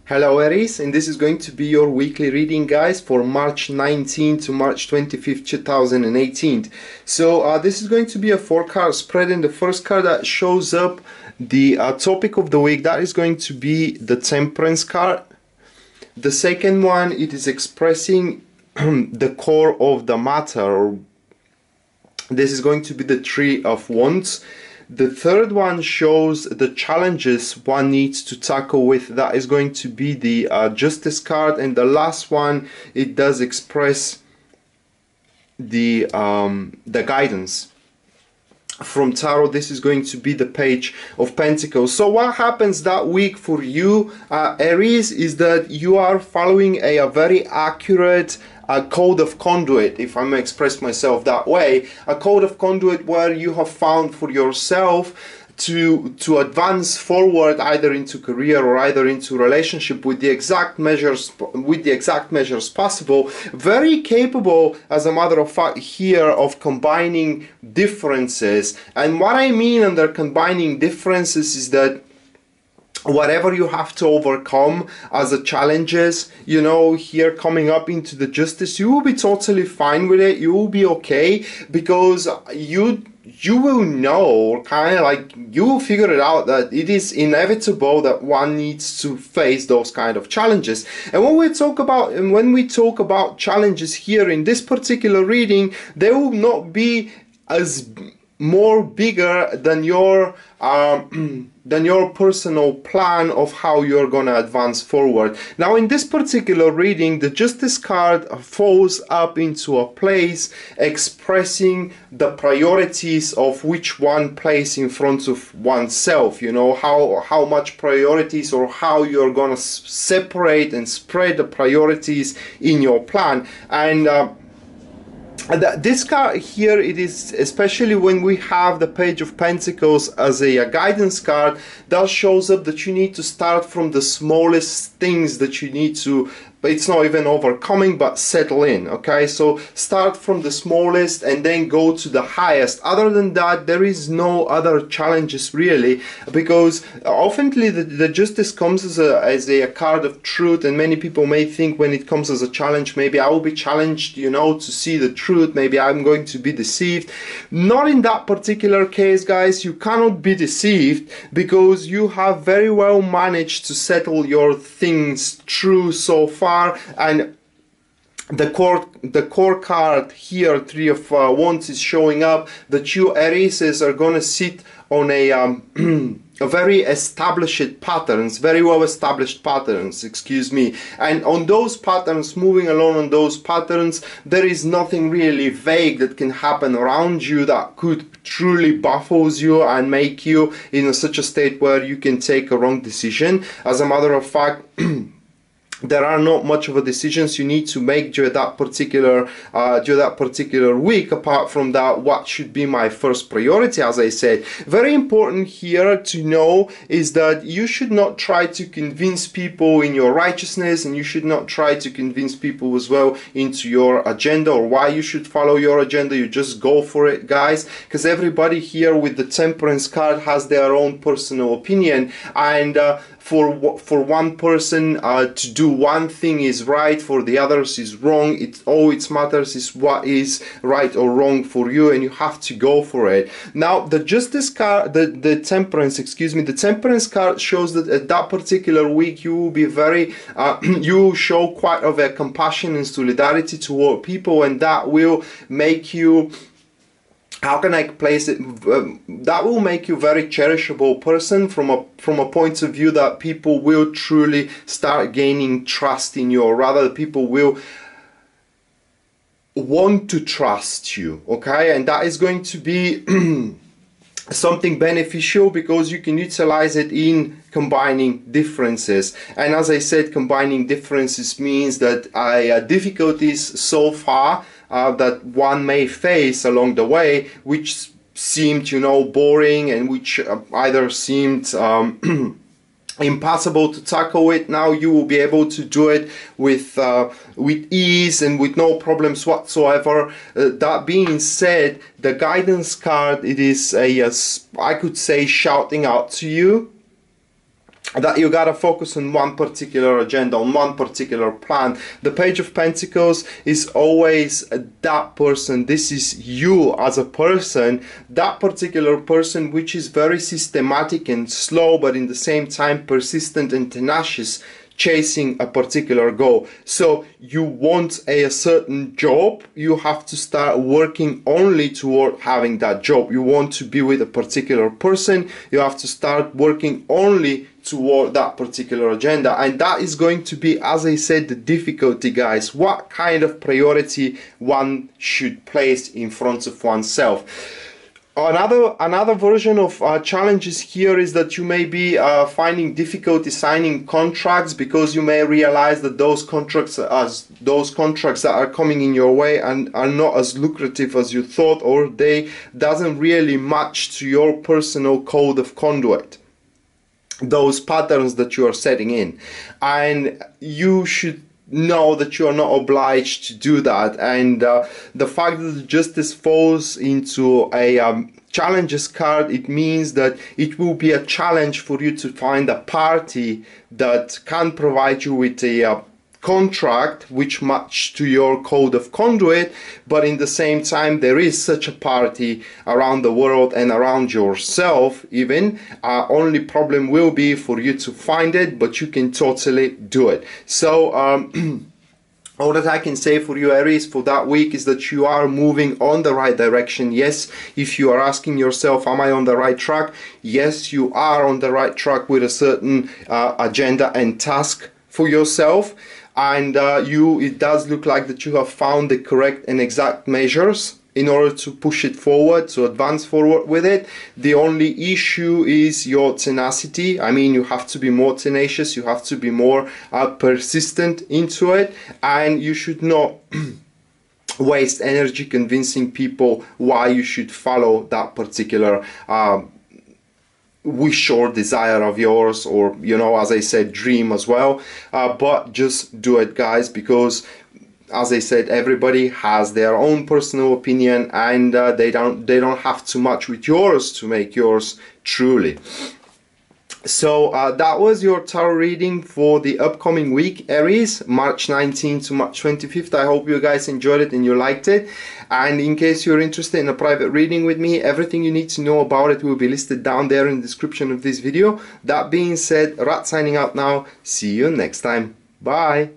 Hello Aries, and this is going to be your weekly reading, guys, for March 19 to March 25th, 2018. So this is going to be a 4-card spread, and the first card that shows up, the topic of the week, that is going to be the Temperance card. The second one, it is expressing the core of the matter. This is going to be the Three of Wands. The third one shows the challenges one needs to tackle with. That is going to be the Justice card. And the last one, it does express the guidance from Tarot. This is going to be the Page of Pentacles. So what happens that week for you, Aries, is that you are following a very accurate code of conduit, if I may express myself that way, a code of conduit where you have found for yourself to advance forward either into career or either into relationship with the exact measures possible. Very capable, as a matter of fact, here of combining differences. And what I mean under combining differences is that whatever you have to overcome as a challenges, you know, here coming up into the Justice, you will be totally fine with it. You will be okay, because you will know, kind of like, you will figure it out that it is inevitable that one needs to face those kind of challenges. And when we talk about challenges here in this particular reading, they will not be as more bigger than your personal plan of how you're gonna advance forward. Now, in this particular reading, the Justice card falls up into a place expressing the priorities of which one place in front of oneself. You know, how much priorities, or how you're gonna separate and spread the priorities in your plan. And this card here, it is, especially when we have the Page of Pentacles as a guidance card, that shows up that you need to start from the smallest things that you need to, it's not even overcoming, but settle in. Okay, so start from the smallest and then go to the highest. Other than that, there is no other challenges really, because often the Justice comes as a card of truth, and many people may think when it comes as a challenge, maybe I will be challenged, you know, to see the truth, maybe I'm going to be deceived. Not in that particular case, guys. You cannot be deceived, because you have very well managed to settle your things true so far. And the core card here, Three of Wands, is showing up that you, Aries, are gonna sit on a very established patterns, very well established patterns, excuse me. And on those patterns, moving along on those patterns, there is nothing really vague that can happen around you that could truly baffles you and make you in such a state where you can take a wrong decision. As a matter of fact, there are not much of a decisions you need to make during that particular week. Apart from that, what should be my first priority? As I said, very important here to know is that you should not try to convince people in your righteousness, and you should not try to convince people as well into your agenda or why you should follow your agenda. You just go for it, guys, because everybody here with the Temperance card has their own personal opinion, and for one person to do one thing is right, for the others is wrong. All it matters is what is right or wrong for you, and you have to go for it. Now, the Justice card, the Temperance, excuse me, the Temperance card shows that at that particular week you will be very, you will show quite of a compassion and solidarity toward people, and that will make you, how can I place it, that will make you a very cherishable person from a point of view that people will truly start gaining trust in you, or rather people will want to trust you. Okay, and that is going to be something beneficial, because you can utilize it in combining differences. And as I said, combining differences means that difficulties so far that one may face along the way, which seemed, you know, boring, and which either seemed impossible to tackle it, now you will be able to do it with ease and with no problems whatsoever. That being said, the Guidance card, it is I could say, shouting out to you that you gotta focus on one particular agenda, on one particular plan. The Page of Pentacles is always that person. This is you as a person, that particular person which is very systematic and slow, but in the same time persistent and tenacious, chasing a particular goal. So you want a certain job, you have to start working only toward having that job. You want to be with a particular person, you have to start working only toward that particular agenda. And that is going to be, as I said, the difficulty, guys. What kind of priority one should place in front of oneself. Another version of challenges here is that you may be finding difficulty signing contracts, because you may realize that those contracts that are coming in your way and are not as lucrative as you thought, or they doesn't really match to your personal code of conduct, those patterns that you are setting in, and you should know that you are not obliged to do that. And the fact that the Justice falls into a challenges card, it means that it will be a challenge for you to find a party that can provide you with a contract which match to your code of conduit, but in the same time there is such a party around the world and around yourself even. Only problem will be for you to find it, but you can totally do it. So all that I can say for you, Aries, for that week is that you are moving on the right direction. Yes, if you are asking yourself, am I on the right track? Yes, you are on the right track with a certain agenda and task for yourself. And it does look like that you have found the correct and exact measures in order to push it forward, to advance forward with it. The only issue is your tenacity. I mean, you have to be more tenacious, you have to be more persistent into it, and you should not waste energy convincing people why you should follow that particular wish or desire of yours, or, you know, as I said, dream as well. But just do it, guys, because as I said, everybody has their own personal opinion, and they don't have too much with yours to make yours truly. So that was your tarot reading for the upcoming week, Aries, March 19 to March 25th. I hope you guys enjoyed it and you liked it. And in case you're interested in a private reading with me, everything you need to know about it will be listed down there in the description of this video. That being said, Rat signing out now. See you next time. Bye.